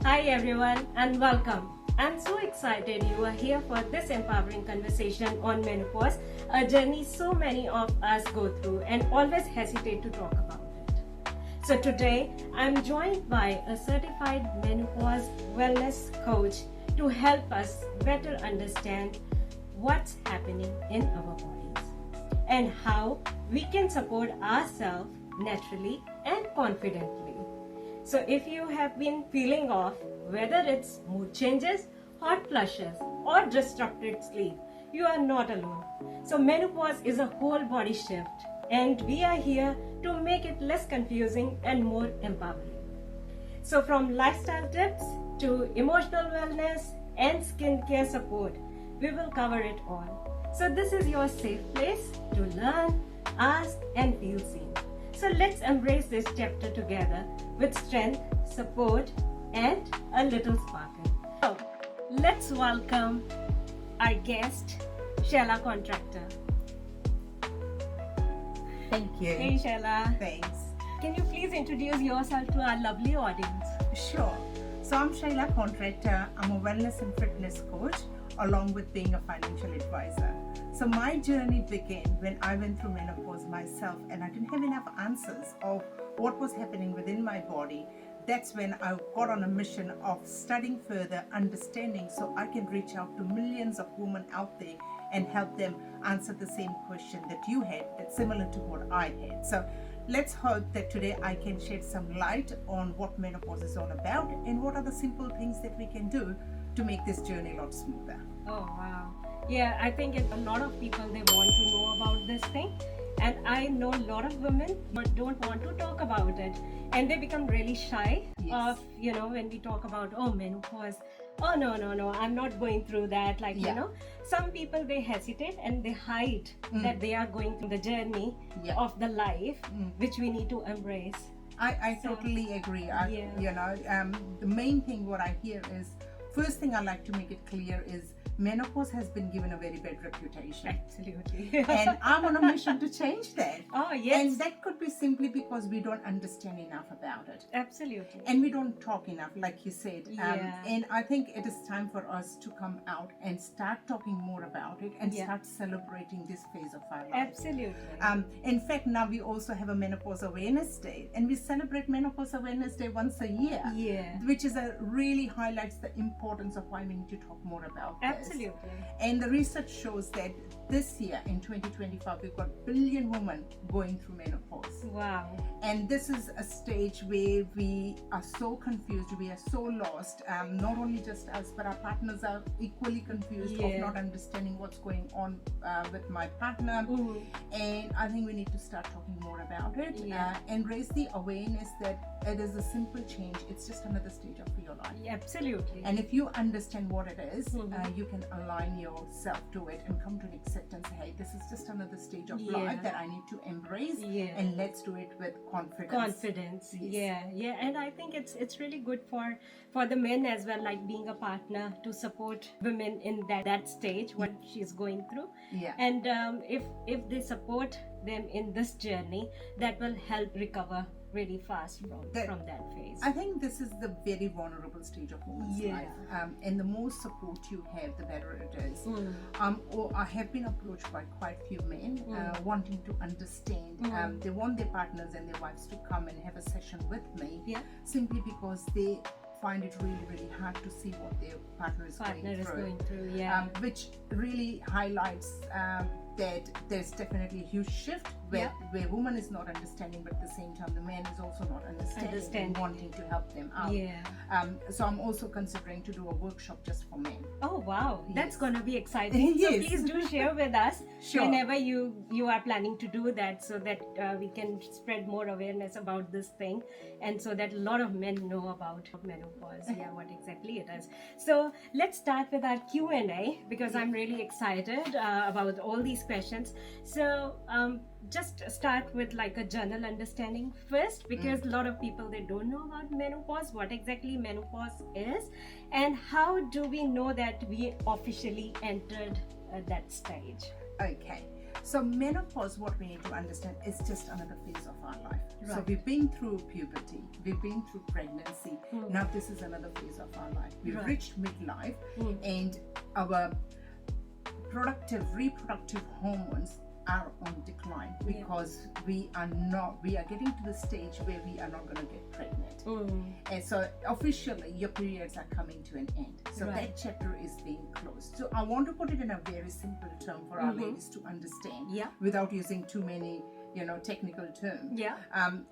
Hi everyone and welcome. I'm so excited you are here for this empowering conversation on menopause, a journey so many of us go through and always hesitate to talk about it. So today I'm joined by a certified menopause wellness coach to help us better understand what's happening in our bodies and how we can support ourselves naturally and confidently. So if you have been feeling off, whether it's mood changes, hot flushes, or disrupted sleep, you are not alone. So menopause is a whole body shift, and we are here to make it less confusing and more empowering. So from lifestyle tips to emotional wellness and skincare support, we will cover it all. So this is your safe place to learn, ask, and feel seen. So let's embrace this chapter together with strength, support, and a little sparkle. So let's welcome our guest, Shailia Contractor. Thank you. Hey Shailia. Thanks. Can you please introduce yourself to our lovely audience? Sure. So I'm Shailia Contractor. I'm a wellness and fitness coach along with being a financial advisor. So my journey began when I went through menopause myself and I didn't have enough answers of what was happening within my body. That's when I got on a mission of studying further, understanding, so I can reach out to millions of women out there and help them answer the same question that you had, that's similar to what I had. So let's hope that today I can shed some light on what menopause is all about and what are the simple things that we can do to make this journey a lot smoother. Oh wow. Yeah, I think a lot of people, they want to know about this thing. And I know a lot of women but don't want to talk about it, and they become really shy of, when we talk about menopause. Oh no, I'm not going through that. Some people, they hesitate and they hide that they are going through the journey of the life which we need to embrace. I totally agree. The main thing what I hear is, first thing I like to make it clear is menopause has been given a very bad reputation. Absolutely. And I'm on a mission to change that. Oh, yes. And that could be simply because we don't understand enough about it. Absolutely. And we don't talk enough, like you said. Yeah. And I think it is time for us to come out and start talking more about it and start celebrating this phase of our life. Absolutely. In fact, now we also have a Menopause Awareness Day, and we celebrate Menopause Awareness Day once a year. Yeah. Which is really highlights the importance of why we need to talk more about this. Absolutely. And the research shows that this year in 2025 we've got 1 billion women going through menopause. Wow. And this is a stage where we are so confused, we are so lost. Not only just us, but our partners are equally confused of not understanding what's going on with my partner. And I think we need to start talking more about it and raise the awareness that it is a simple change. It's just another stage of your life. Absolutely. And if you understand what it is, you can align yourself to it and come to an acceptance. Hey, this is just another stage of life that I need to embrace, and let's do it with confidence. Yeah. And I think it's really good for the men as well, like being a partner to support women in that stage what she's going through. And if they support them in this journey, that will help recover really fast from that phase. I think this is the very vulnerable stage of women's life, and the more support you have, the better it is. Or I have been approached by quite a few men wanting to understand. They want their partners and their wives to come and have a session with me, simply because they find it really hard to see what their partner is going through. Which really highlights that there's definitely a huge shift where woman is not understanding, but at the same time the man is also not understanding and wanting to help them out. So I'm also considering to do a workshop just for men. Oh wow, that's gonna be exciting. So please do share with us whenever you are planning to do that, so that we can spread more awareness about this thing, and so that a lot of men know about menopause, what exactly it is. So let's start with our Q&A, because I'm really excited about all these questions. So just start with like a general understanding first, because a lot of people, they don't know about menopause, what exactly menopause is, and how do we know that we officially entered that stage. Okay, So menopause, what we need to understand, is just another phase of our life. So Right. we've been through puberty, we've been through pregnancy. Now this is another phase of our life. We've Right. reached midlife, and our reproductive hormones are on decline because we are getting to the stage where we are not going to get pregnant. And so officially your periods are coming to an end. So Right. that chapter is being closed. So I want to put it in a very simple term for our ladies to understand, Yeah. without using too many technical terms. Yeah.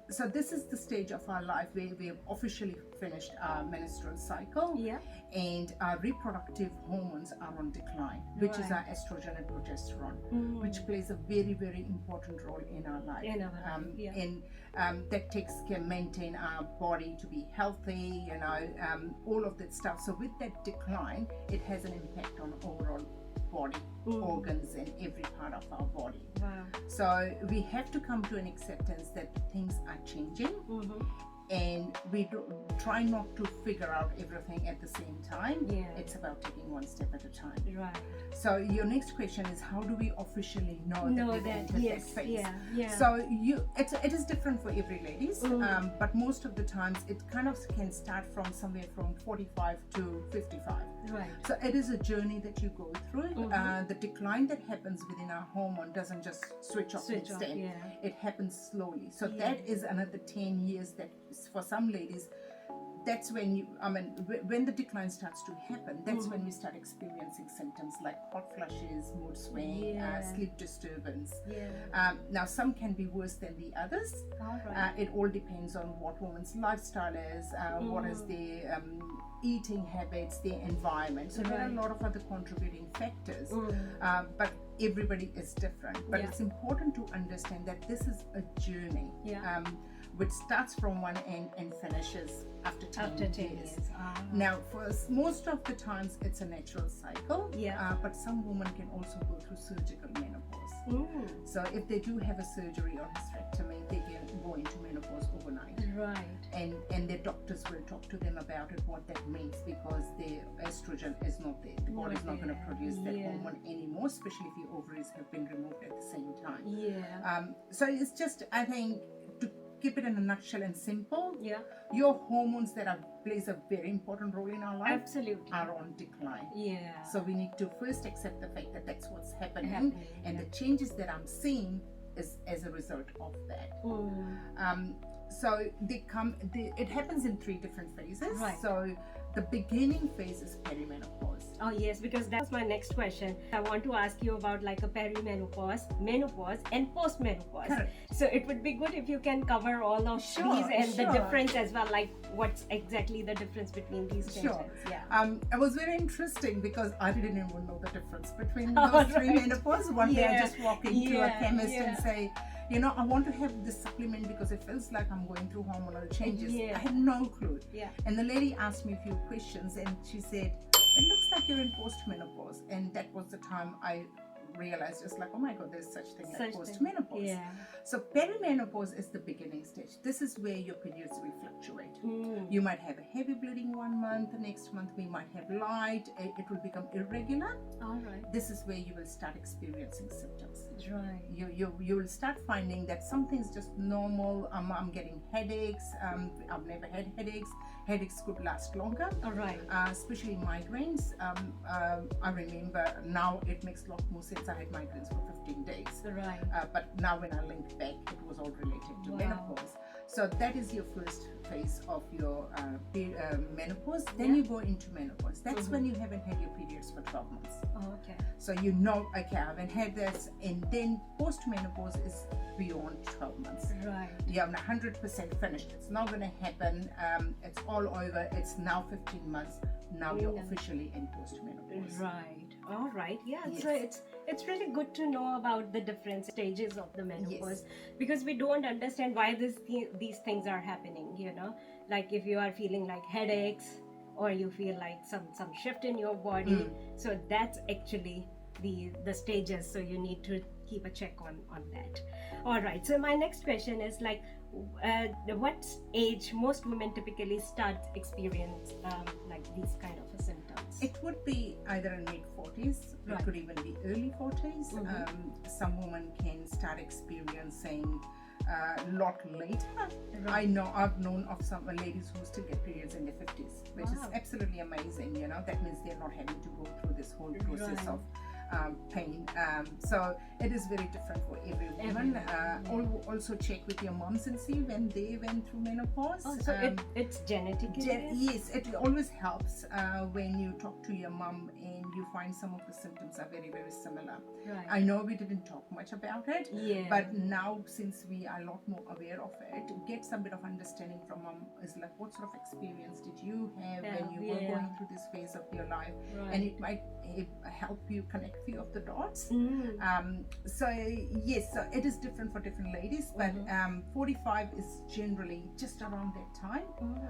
So this is the stage of our life where we have officially finished our menstrual cycle, Yeah. and our reproductive hormones are on decline, which is Right. our estrogen and progesterone, which plays a very, very important role in our life. In our life, yeah. And that can maintain our body to be healthy, all of that stuff. So with that decline, it has an impact on overall body, organs, and every part of our body. Wow. So we have to come to an acceptance that things are changing, and we try not to figure out everything at the same time. Yeah. It's about taking one step at a time. Right. So your next question is, how do we officially know that we've entered that phase? Yeah. So it is different for every ladies, but most of the times it kind of can start from somewhere from 45 to 55. Right. So it is a journey that you go through. The decline that happens within our hormone doesn't just switch off instant. Yeah. It happens slowly. So that is another 10 years that for some ladies, that's when when the decline starts to happen, that's when we start experiencing symptoms like hot flushes, mood swing, sleep disturbance. Now some can be worse than the others. All right. It all depends on what woman's lifestyle is, what is their eating habits, their environment. So there are a lot of other contributing factors, but everybody is different. But it's important to understand that this is a journey. Which starts from one end and finishes after 10 years. Now, for most of the times, it's a natural cycle, but some women can also go through surgical menopause. So if they do have a surgery or hysterectomy, they can go into menopause overnight. Right. And their doctors will talk to them about it, what that means, because their estrogen is not there. The body is not going to produce that hormone anymore, especially if your ovaries have been removed at the same time. So it's just, I think, to keep it in a nutshell and simple, your hormones that plays a very important role in our life Absolutely. are on decline. Yeah. So we need to first accept the fact that that's what's happening, and the changes that I'm seeing is as a result of that. So it happens in 3 different phases. Right. So the beginning phase is perimenopause. Oh yes, because that's my next question. I want to ask you about like a perimenopause, menopause, and postmenopause. Correct. So it would be good if you can cover all of these and the difference as well, like what's exactly the difference between these changes. It was very interesting because I didn't even know the difference between those 3 menopause. One day I just walk into a chemist and say, I want to have this supplement because it feels like I'm going through hormonal changes. I had no clue. And the lady asked me a few questions and she said, it looks like you're in postmenopause. And that was the time I realized, just like, oh my God, there's such thing like postmenopause. So perimenopause is the beginning stage. This is where your periods will fluctuate. You might have a heavy bleeding one month, the next month we might have light, it will become irregular. All right. This is where you will start experiencing symptoms. Right. You will start finding that something's just normal. I'm getting headaches. I've never had headaches. Headaches could last longer. All right. Especially migraines. I remember now it makes a lot more sense. I had migraines for 15 days. Right. But now when I linked back, it was all related to menopause. So that is your first phase of your menopause. Then you go into menopause. That's when you haven't had your periods for 12 months. Oh, okay. So okay, I haven't had this. And then post-menopause is beyond 12 months. Right. You're 100% finished. It's not going to happen. It's all over. It's now 15 months. Now you're officially in post-menopause. Right. All right. Yeah. So it's really good to know about the different stages of the menopause because we don't understand why these things are happening. Like if you are feeling like headaches or you feel like some shift in your body. So that's actually the stages. So you need to keep a check on that. All right. So my next question is like, what age most women typically start experience like these kind of symptoms? It would be either in mid-40s, Right. it could even be early 40s. Some women can start experiencing a lot later. I know I've known of some ladies who still get periods in their 50s, which is Wow. absolutely amazing. You know, that means they're not having to go through this whole process Right. of pain. So it is very different for every woman. Also check with your moms and see when they went through menopause. Oh, so it's genetic. Yes, it always helps when you talk to your mom and you find some of the symptoms are very, very similar. Right. I know we didn't talk much about it, Yeah. but now since we are a lot more aware of it, get some bit of understanding from mom is like, what sort of experience did you have when you were going through this phase of your life? Right. And it might help you connect few of the dots. Mm. So yes, so it is different for different ladies, but 45 is generally just around that time.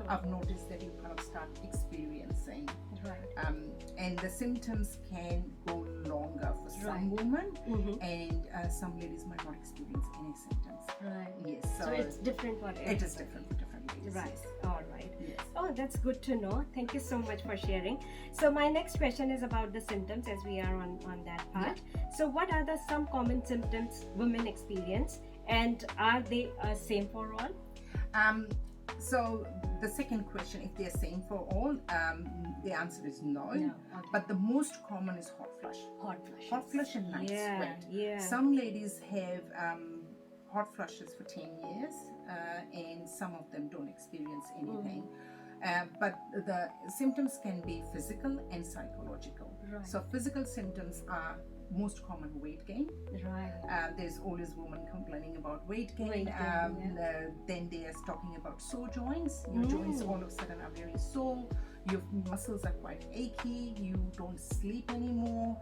I've noticed that you kind of start experiencing, Right. and the symptoms can go longer for some women, and some ladies might not experience any symptoms. Right. Yes, So it's different for everyone. it is different for different ladies. Right. Yes. All right. Yes. Oh, that's good to know. Thank you so much for sharing. So my next question is about the symptoms, as we are on that part. So what are the some common symptoms women experience, and are they same for all? So the second question, if they're same for all, the answer is no. Okay. But the most common is hot flush. Hot flush. Hot flush and night sweat. Yeah. Some ladies have hot flushes for 10 years, and some of them don't experience anything. But the symptoms can be physical and psychological. Right. So physical symptoms are most common weight gain. Right. There's always women complaining about weight gain. Weight gain, Then they are talking about sore joints. Your joints all of a sudden are very sore. Your muscles are quite achy. You don't sleep anymore.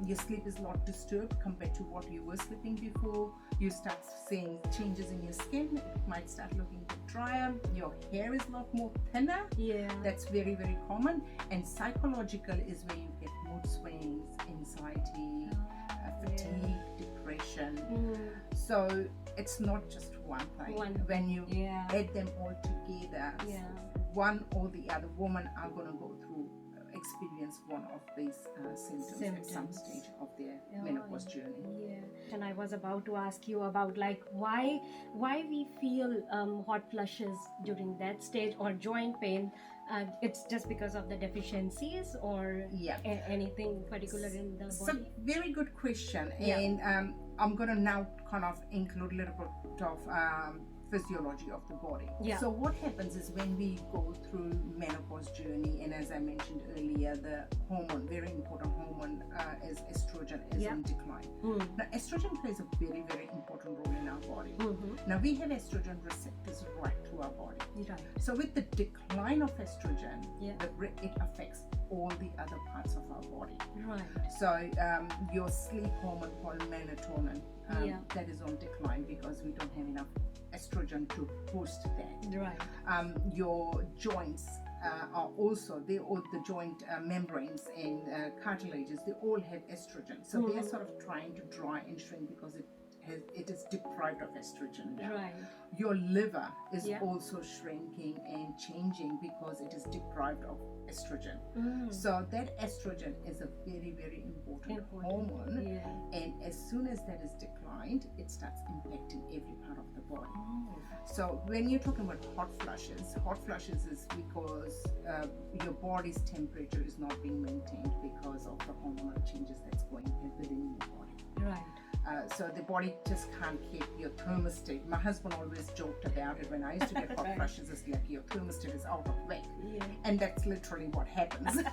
Your sleep is not disturbed compared to what you were sleeping before. You start seeing changes in your skin. It might start looking a bit drier. Your hair is a lot more thinner. Yeah. That's very, very common. And psychological is where you get mood swings, anxiety, fatigue, depression. So it's not just one thing. When you add them all together, one or the other woman are going to go through, experience one of these symptoms at some stage of their menopause journey. Yeah. And I was about to ask you about like why we feel hot flushes during that stage, or joint pain. It's just because of the deficiencies, or anything particular in the body? So very good question, and I'm going to now kind of include a little bit of physiology of the body. So what happens is when we go through menopause journey, and as I mentioned earlier, the hormone, very important hormone is estrogen, is in decline. Now estrogen plays a very, very important role in our body. Now we have estrogen receptors right through our body. So with the decline of estrogen, it affects all the other parts of our body. So your sleep hormone called melatonin, that is on decline because we don't have enough estrogen to boost that. Your joints are also, the joint membranes and cartilages, they all have estrogen. So they are sort of trying to dry and shrink because it is deprived of estrogen. Your liver is also shrinking and changing because it is deprived of estrogen. So that estrogen is a very, very important hormone, and as soon as that is declined, it starts impacting every part of the body. So when you're talking about hot flushes is because your body's temperature is not being maintained because of the hormonal changes that's going within your body. So the body just can't keep your thermostat. My husband always joked about it when I used to get hot flushes. It's like your thermostat is out of whack, and that's literally what happens.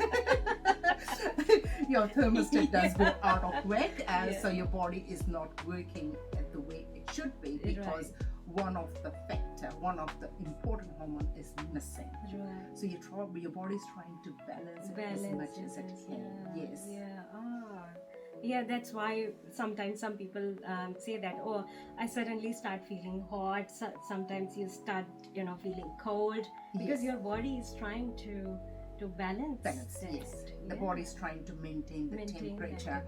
Your thermostat does go out of whack, so your body is not working the way it should be because one of the important hormone is missing. So your body is trying to balance it as much as it can. Yeah, that's why sometimes some people say that, oh, I suddenly start feeling hot. Sometimes you start, feeling cold because your body is trying to balance The body is trying to maintain the temperature.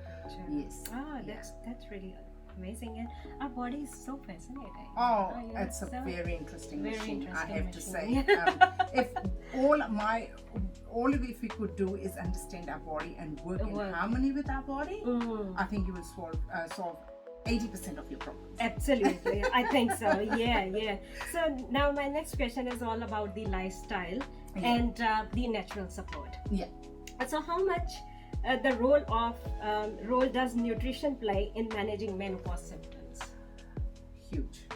That's really Amazing. And our body is so fascinating. Oh, You know, it's a very interesting very machine, I interesting have to machine. say. If if we could do is understand our body and work in harmony with our body, I think you will solve 80% of your problems. Absolutely, I think so. Yeah. So now my next question is all about the lifestyle and the natural support. Yeah. So how much the role does nutrition play in managing menopause symptoms? Huge.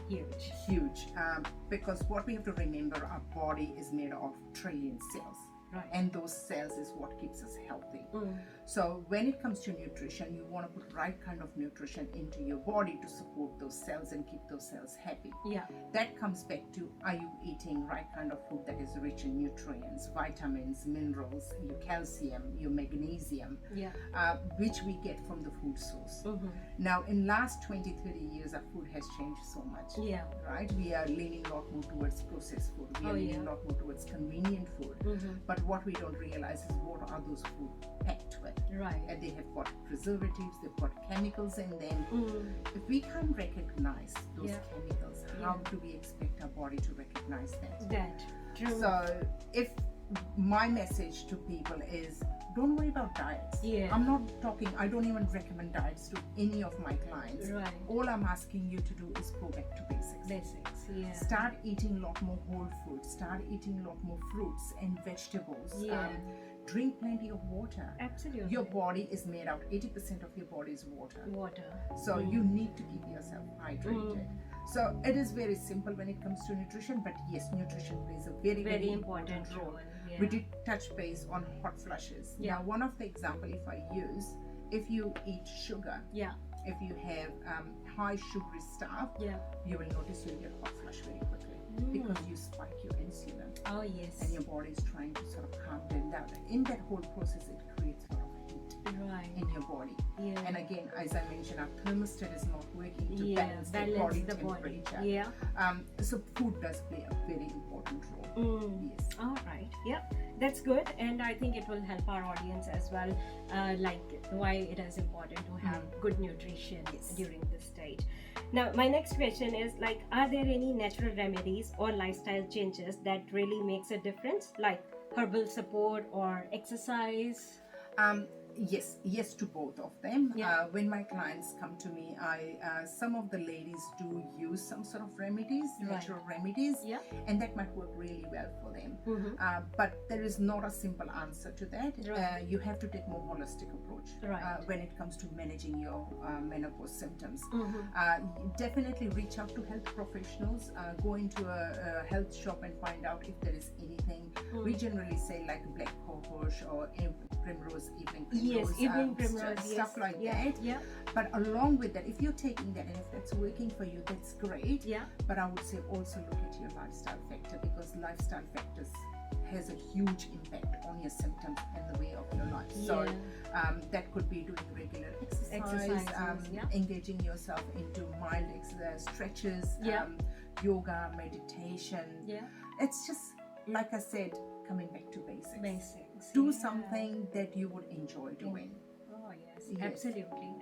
Because what we have to remember, our body is made of trillion cells. Right. And those cells is what keeps us healthy. So when it comes to nutrition, you want to put right kind of nutrition into your body to support those cells and keep those cells happy. Yeah. That comes back to, are you eating right kind of food that is rich in nutrients, vitamins, minerals, your calcium, your magnesium, which we get from the food source. Now in last 20-30 years, our food has changed so much. Yeah. Right? We are leaning a lot more towards processed food. We are leaning a lot more towards convenient food. But what we don't realize is what are those food packed with. Right. And they have got preservatives, they've got chemicals in them. If we can't recognize those chemicals, how do we expect our body to recognize that? True. So if my message to people is, don't worry about diets. Yeah. I don't even recommend diets to any of my clients. Right. All I'm asking you to do is go back to basics. Start eating a lot more whole food. Start eating a lot more fruits and vegetables. Drink plenty of water. Absolutely. Your body is made out, 80% of your body is water. So you need to keep yourself hydrated. So it is very simple when it comes to nutrition, but yes, nutrition plays a very important role. We did touch base on hot flushes. Now, one of the example if I use, if you eat sugar, if you have high sugary stuff, you will notice you'll get hot flush very quickly because you spike your insulin. Oh yes. And your body is trying to sort of calm them down. In that whole process, it creates a lot of heat in your body. And again, as I mentioned, our thermostat is not working to balance the body temperature. So food does play a very important role. Yes. All right. That's good, and I think it will help our audience as well, like why it is important to have good nutrition during this stage. Now, my next question is like, are there any natural remedies or lifestyle changes that really makes a difference, like herbal support or exercise? Yes to both of them. When my clients come to me, some of the ladies do use some sort of remedies, natural remedies, and that might work really well for them. But there is not a simple answer to that. You have to take more holistic approach when it comes to managing your menopause symptoms. Definitely reach out to health professionals. Go into a health shop and find out if there is anything. We generally say like black cohosh or primrose, evening primrose, stuff like that. But along with that, if you're taking that and if that's working for you, that's great. But I would say also look at your lifestyle factor, because lifestyle factors has a huge impact on your symptoms and the way of your life. So that could be doing regular exercise, engaging yourself into mild stretches, yoga, meditation. It's just, like I said, coming back to basics. Do something that you would enjoy doing. Oh yes. Absolutely.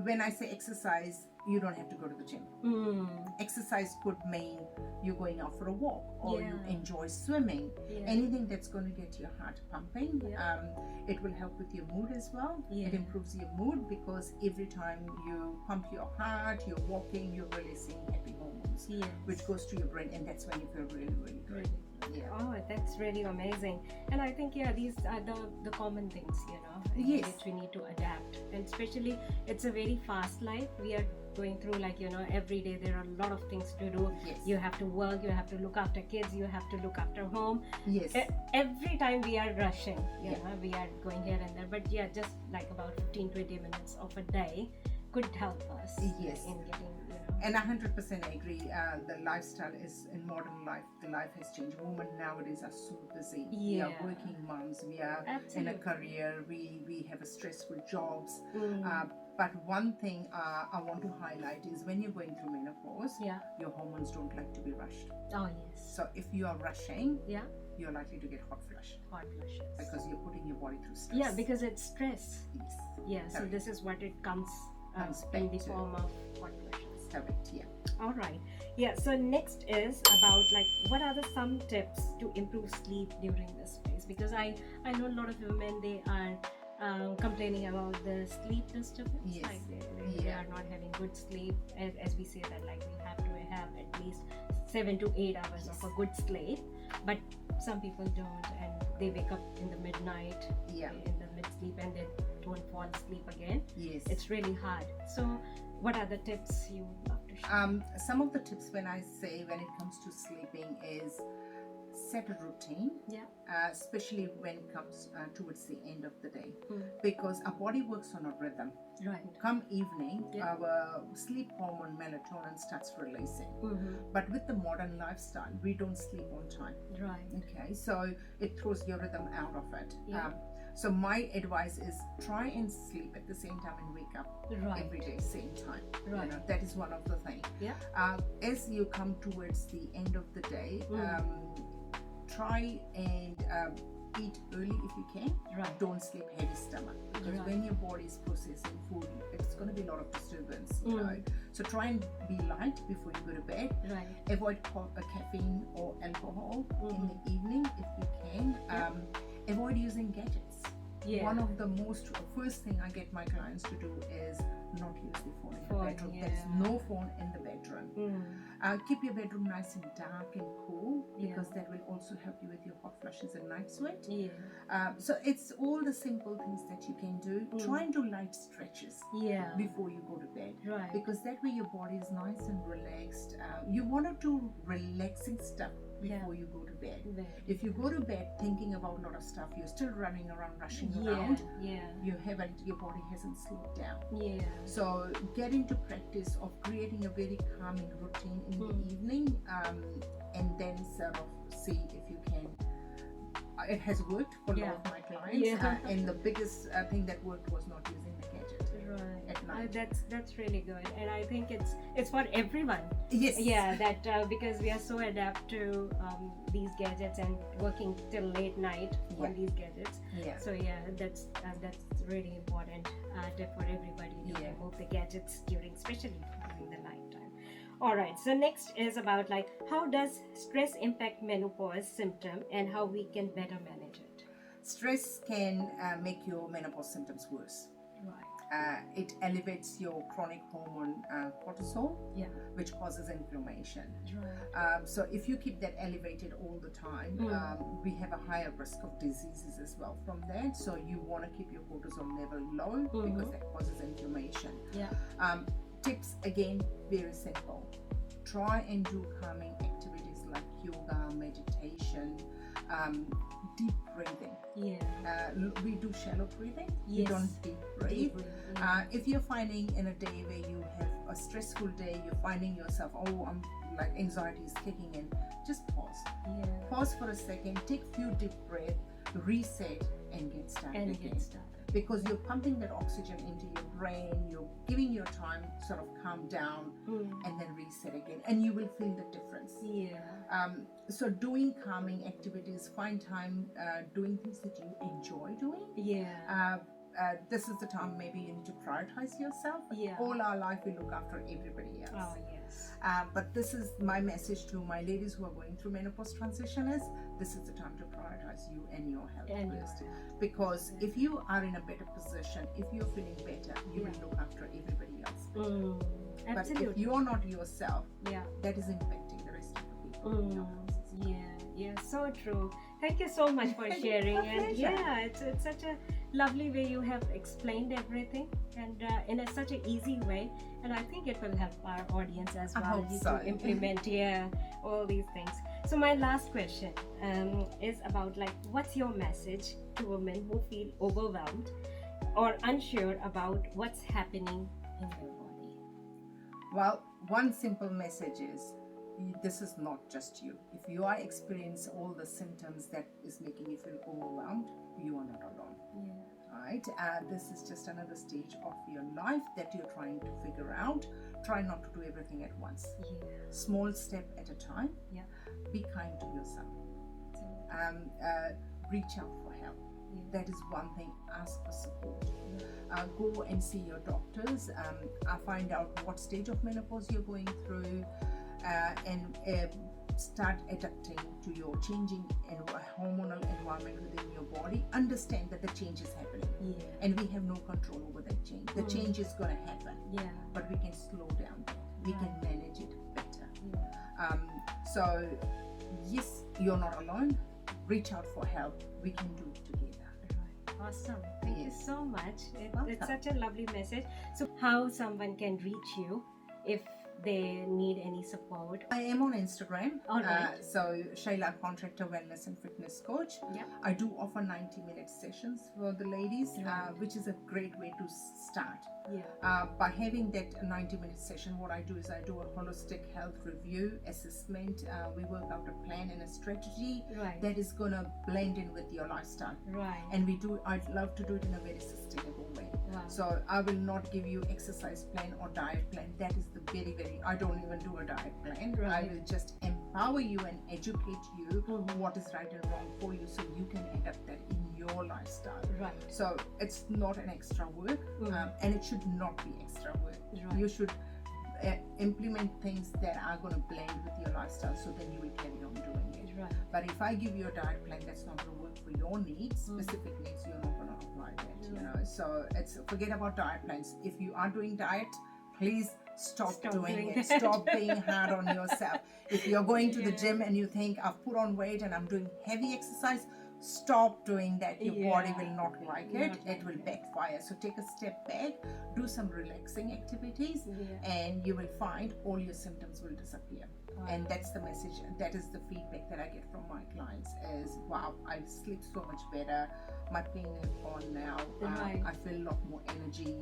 When I say exercise, you don't have to go to the gym. Exercise could mean you're going out for a walk, or you enjoy swimming. Anything that's going to get your heart pumping. It will help with your mood as well. It improves your mood because every time you pump your heart, you're walking, you're releasing happy hormones, which goes to your brain, and that's when you feel really great. Oh, that's really amazing. And I think these are the common things, which we need to adapt. And especially, it's a very fast life. We are going through, every day there are a lot of things to do. You have to work, you have to look after kids, you have to look after home. Every time we are rushing, we are going here and there. But just like about 15-20 minutes of a day could help us in getting. And I 100% agree. The lifestyle is, in modern life, the life has changed. Women nowadays are super busy. We are working moms. We are in a career. We have a stressful jobs. But one thing I want to highlight is when you're going through menopause, your hormones don't like to be rushed. Oh yes. So if you are rushing, you're likely to get hot flushes. Because you're putting your body through stress. Because it's stress. So this is what it comes comes in back the to form of hot flushes. correct. Yeah. All right. Yeah. So next is about like what are the some tips to improve sleep during this phase? Because I know a lot of women, they are complaining about the sleep disturbance. Yes. Like they are not having good sleep. As we say that like we have to have at least 7 to 8 hours of a good sleep. But some people don't, and they wake up in the midnight, Yeah. in the mid sleep, and they don't fall asleep again. Yes. It's really hard. So what are the tips you would love to share? Some of the tips when I say when it comes to sleeping is set a routine, especially when it comes towards the end of the day, because our body works on a rhythm. Right. Come evening, our sleep hormone melatonin starts releasing. But with the modern lifestyle, we don't sleep on time. Right. Okay, so it throws your rhythm out of it. Yeah. So my advice is try and sleep at the same time and wake up Right. every day same time. Right. You know, that is one of the things. Yeah. As you come towards the end of the day, try and eat early if you can. Right. Don't sleep heavy stomach, because when your body is processing food, it's going to be a lot of disturbance. You know, so try and be light before you go to bed. Right. Avoid caffeine or alcohol in the evening if you can. Avoid using gadgets. Yeah. One of the first thing I get my clients to do is not use the phone in the bedroom. There is no phone in the bedroom. Keep your bedroom nice and dark and cool, because that will also help you with your hot flushes and night sweat. So it's all the simple things that you can do. Try and do light stretches before you go to bed, because that way your body is nice and relaxed. You want to do relaxing stuff before you go to bed. If you go to bed thinking about a lot of stuff, you're still running around, rushing around. Your body hasn't slowed down. So get into practice of creating a very calming routine in the evening, and then sort of see if you can. It has worked for a lot of my clients, and the biggest thing that worked was not using the gadget at night. That's really good, and I think it's for everyone. Yes. Yeah, that because we are so adapt to these gadgets and working till late night on these gadgets. So that's really important tip for everybody to remove the gadgets especially during the night time. All right. So next is about like how does stress impact menopause symptom and how we can better manage it. Stress can make your menopause symptoms worse. Right. It elevates your chronic hormone cortisol, which causes inflammation. So if you keep that elevated all the time, we have a higher risk of diseases as well from that. So you want to keep your cortisol level low, because that causes inflammation. Tips, again, very simple. Try and do calming activities like yoga, meditation, deep breathing. We do shallow breathing. We don't deep breathe. If you're finding in a day where you have a stressful day, you're finding yourself, I'm like anxiety is kicking in, just pause. Pause for a second, take a few deep breaths, reset, and get started again. Because you're pumping that oxygen into your brain, you're giving your time to sort of calm down and then reset again, and you will feel the difference. So doing calming activities, find time doing things that you enjoy doing. This is the time maybe you need to prioritize yourself. All our life we look after everybody else. But this is my message to my ladies who are going through menopause transition is this is the time to prioritize you and your health first. Because if you are in a better position, if you're feeling better, you will look after everybody else. But if you're not yourself, that is impacting the rest of the people in your houses. So true. Thank you so much for sharing. And it's such a lovely way you have explained everything, and in such an easy way, and I think it will help our audience as well to implement all these things. So my last question is about like what's your message to women who feel overwhelmed or unsure about what's happening in their body? Well, one simple message is this is not just you. If you are experiencing all the symptoms that is making you feel overwhelmed, you are not alone. Right? This is just another stage of your life that you're trying to figure out. Try not to do everything at once. Small step at a time. Be kind to yourself. Reach out for help. That is one thing. Ask for support. Go and see your doctors. Find out what stage of menopause you're going through, and start adapting to your changing hormonal environment within your body. Understand that the change is happening, and we have no control over that change. The change is going to happen, but we can slow down that. We can manage it better. So yes, you're not alone. Reach out for help. We can do it together. Awesome. Thank you so much. It's such a lovely message. So how someone can reach you if they need any support? I am on Instagram. All right. So Shailia Contractor Wellness and Fitness Coach. I do offer 90-minute sessions for the ladies, which is a great way to start. By having that 90-minute session, what I do is I do a holistic health review, assessment. We work out a plan and a strategy that is going to blend in with your lifestyle. And I'd love to do it in a very sustainable way. So I will not give you exercise plan or diet plan. That is the I don't even do a diet plan. I will just empower you and educate you what is right and wrong for you, so you can adapt that in your lifestyle. So it's not an extra work, and it should not be extra work. You should implement things that are going to blend with your lifestyle, so then you will carry on doing it. But if I give you a diet plan that's not going to work for your needs, specific needs, you're not going to apply that. So it's forget about diet plans. If you are doing diet, please stop doing it. Stop being hard on yourself. If you're going to the gym and you think, I've put on weight and I'm doing heavy exercise, stop doing that. Your body will not like it. It will backfire. So take a step back, do some relaxing activities, and you will find all your symptoms will disappear. And that's the message. That is the feedback that I get from my clients is, wow, I sleep so much better. My pain is gone now. I feel a lot more energy.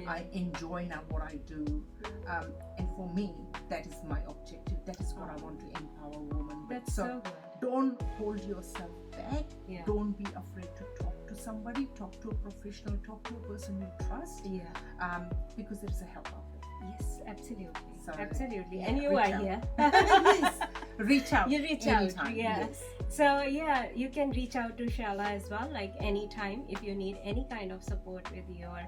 I enjoy now what I do. And for me, that is my objective. That is what I want to empower women with. That's so good. Don't hold yourself back. Don't be afraid to talk to somebody. Talk to a professional. Talk to a person you trust. Because there is a help out there. Yes, absolutely. So, absolutely. And you are here. Yes. Reach out. You reach anytime. out. Yes. So you can reach out to Shailia as well, like anytime if you need any kind of support with your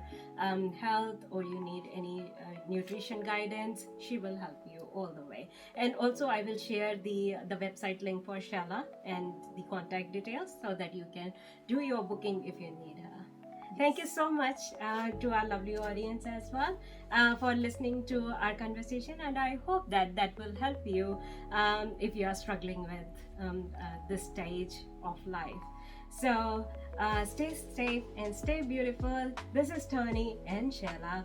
health, or you need any nutrition guidance. She will help you all the way. And also I will share the website link for Shailia and the contact details, so that you can do your booking if you need her. Thank you so much to our lovely audience as well for listening to our conversation, and I hope that will help you if you are struggling with this stage of life. So stay safe and stay beautiful. This is Tony and Shailia.